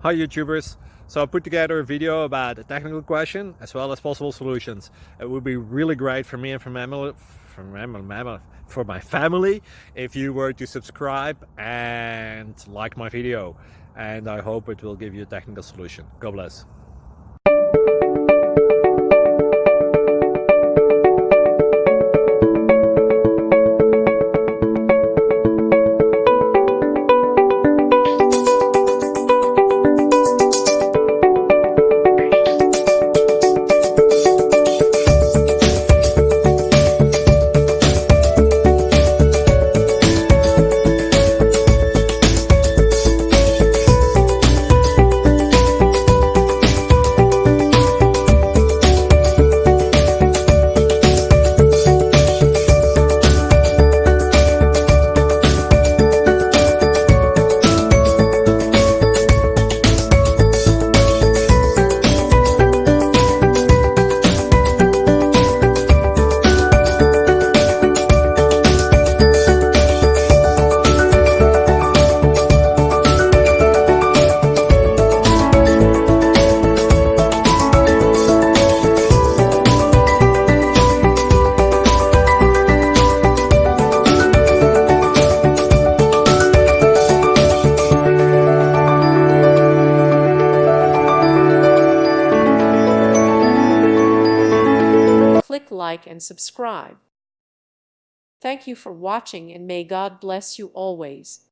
Hi YouTubers! So I put together a video about a technical question as well as possible solutions. It would be really great for me and for my family if you were to subscribe and like my video, and I hope it will give you a technical solution. God bless. Click like and subscribe. Thank you for watching, and may God bless you always.